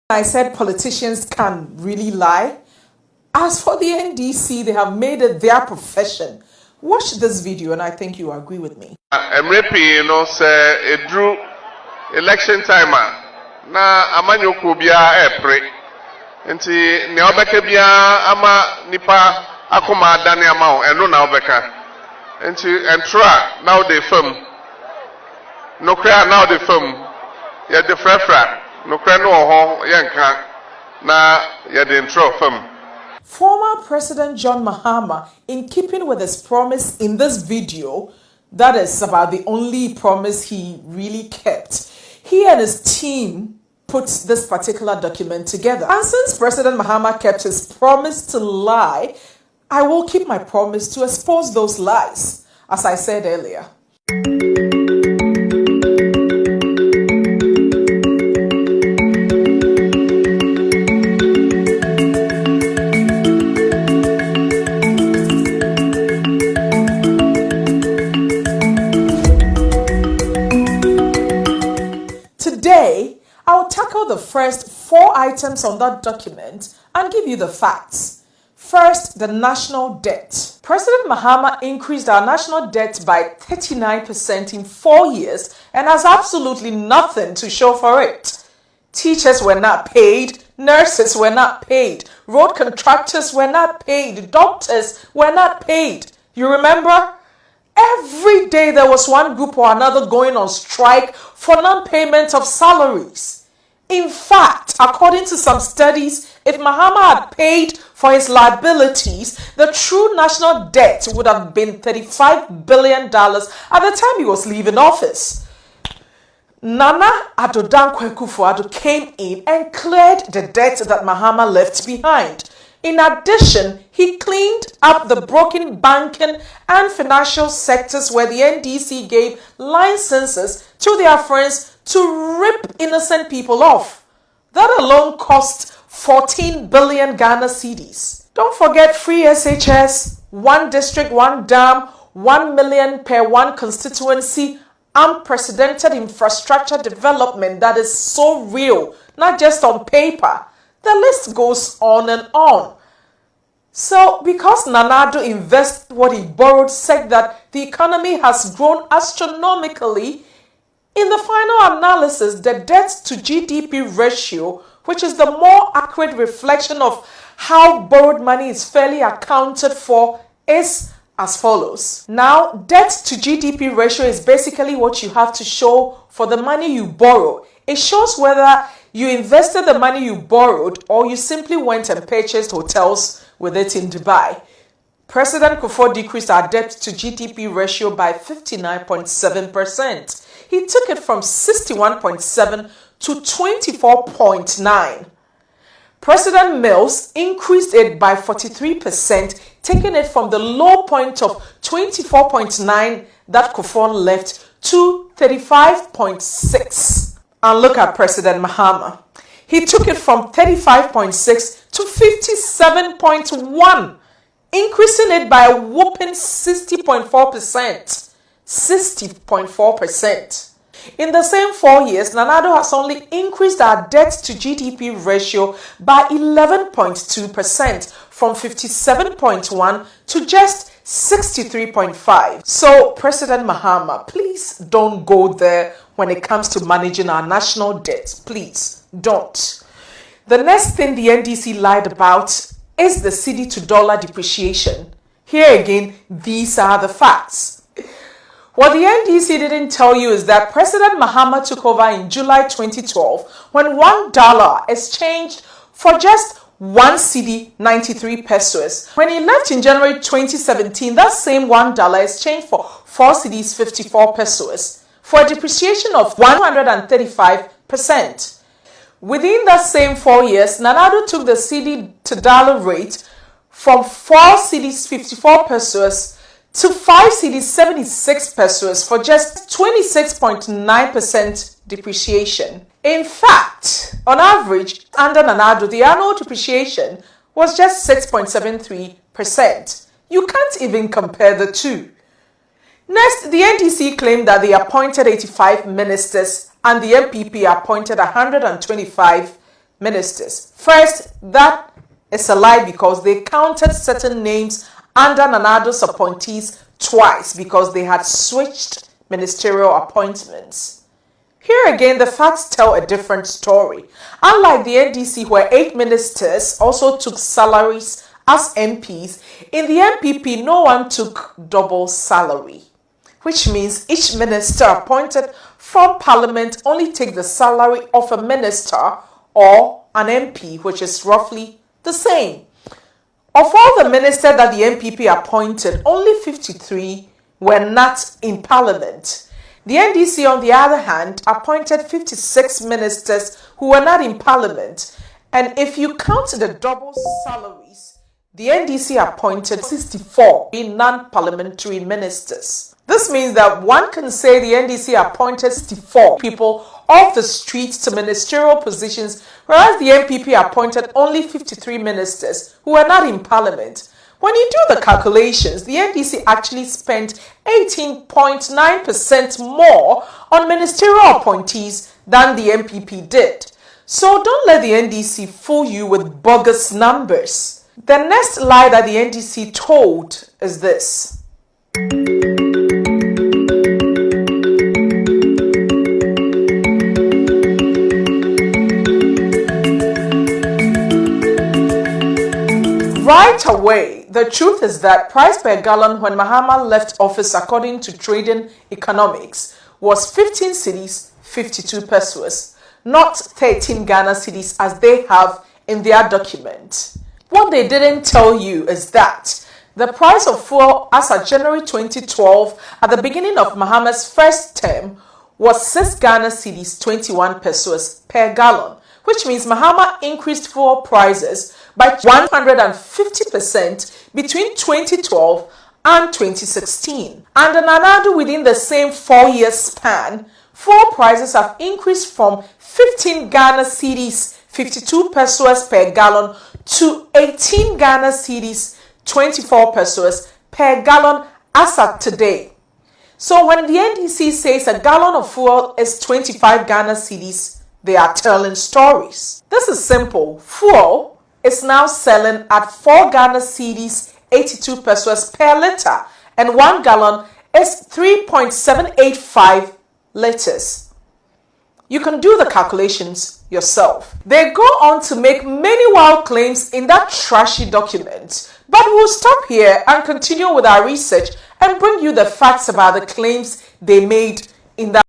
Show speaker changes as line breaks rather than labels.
I said politicians can really lie. As for the NDC, they have made it their profession. Watch this video and I think you agree with me.
MRP, say it drew election timer. Na amanyo kubia epre. Nti ne obeka bia ama nipa akoma dane ama eno na obeka. Nti entra now they film. No cry now they film. Ya de frefra. No cry no ho yenka. Na ya de intro film.
Former President John Mahama, in keeping with his promise in this video, that is about the only promise he really kept, he and his team put this particular document together. And since President Mahama kept his promise to lie, I will keep my promise to expose those lies, as I said earlier. Today, I'll tackle the first 4 items on that document and give you the facts. First, the national debt. President Mahama increased our national debt by 39% in 4 years and has absolutely nothing to show for it. Teachers were not paid, nurses were not paid, road contractors were not paid, doctors were not paid. You remember? Every day there was one group or another going on strike for non-payment of salaries. In fact, according to some studies, if Mahama had paid for his liabilities, the true national debt would have been $35 billion at the time he was leaving office. Nana Addo Dankwa Akufo-Addo came in and cleared the debt that Mahama left behind. In addition, he cleaned up the broken banking and financial sectors where the NDC gave licenses to their friends to rip innocent people off. That alone cost 14 billion Ghana cedis. Don't forget free SHS, 1 district, 1 dam, 1 million per 1 constituency, unprecedented infrastructure development that is so real, not just on paper. The list goes on and on. So, because Nana Addo invested what he borrowed said that the economy has grown astronomically, in the final analysis, the debt to GDP ratio, which is the more accurate reflection of how borrowed money is fairly accounted for, is as follows. Now, debt to GDP ratio is basically what you have to show for the money you borrow. It shows whether you invested the money you borrowed or you simply went and purchased hotels with it in Dubai. President Kufuor decreased our debt to GDP ratio by 59.7%. He took it from 61.7 to 24.9. President Mills increased it by 43%, taking it from the low point of 24.9 that Kufuor left to 35.6. And look at President Mahama. He took it from 35.6 to 57.1, increasing it by a whopping 60.4%. 60.4%. In the same 4 years, Nana Addo has only increased our debt to GDP ratio by 11.2%, from 57.1 to just 63.5. So, President Mahama, please don't go there when it comes to managing our national debt. Please don't. The next thing the NDC lied about is the cedi to dollar depreciation. Here again, these are the facts. What the NDC didn't tell you is that President Mahama took over in July 2012 when $1 exchanged for just 1 cedi 93 pesos. When he left in January 2017, that same $1 exchanged for 4 cedis 54 pesos, for a depreciation of 135%. Within that same 4 years, Nana Addo took the cedi to dollar rate from 4 cedis 54 pesos to 5 cedis 76 pesos for just 26.9% depreciation. In fact, on average, under Nana Addo, the annual depreciation was just 6.73%. You can't even compare the two. Next, the NDC claimed that they appointed 85 ministers and the MPP appointed 125 ministers. First, that is a lie because they counted certain names under Nana Addo's appointees twice because they had switched ministerial appointments. Here again, the facts tell a different story. Unlike the NDC, where 8 ministers also took salaries as MPs, in the MPP, no one took double salary, which means each minister appointed from Parliament only take the salary of a minister or an MP, which is roughly the same. Of all the ministers that the MPP appointed, only 53 were not in Parliament. The NDC, on the other hand, appointed 56 ministers who were not in Parliament. And if you count the double salaries, the NDC appointed 64 non-parliamentary ministers. This means that one can say the NDC appointed 64 people off the street to ministerial positions, whereas the MPP appointed only 53 ministers who were not in Parliament. When you do the calculations, the NDC actually spent 18.9% more on ministerial appointees than the MPP did. So don't let the NDC fool you with bogus numbers. The next lie that the NDC told is this. Right away, the truth is that price per gallon when Mahama left office, according to Trading Economics, was 15 cedis, 52 pesos, not 13 Ghana cedis as they have in their document. What they didn't tell you is that the price of fuel as of January 2012, at the beginning of Mahama's first term, was 6 Ghana cedis, 21 pesos per gallon, which means Mahama increased fuel prices by 150% between 2012 and 2016. Under Nana Addo, within the same 4-year span, fuel prices have increased from 15 Ghana cedis, 52 pesos per gallon, to 18 Ghana cedis, 24 pesos per gallon as of today. So when the NDC says a gallon of fuel is 25 Ghana cedis, they are telling stories. This is simple. Fuel is now selling at 4 Ghana cedis, 82 pesos per liter, and 1 gallon is 3.785 liters. You can do the calculations yourself. They go on to make many wild claims in that trashy document, but we'll stop here and continue with our research and bring you the facts about the claims they made in that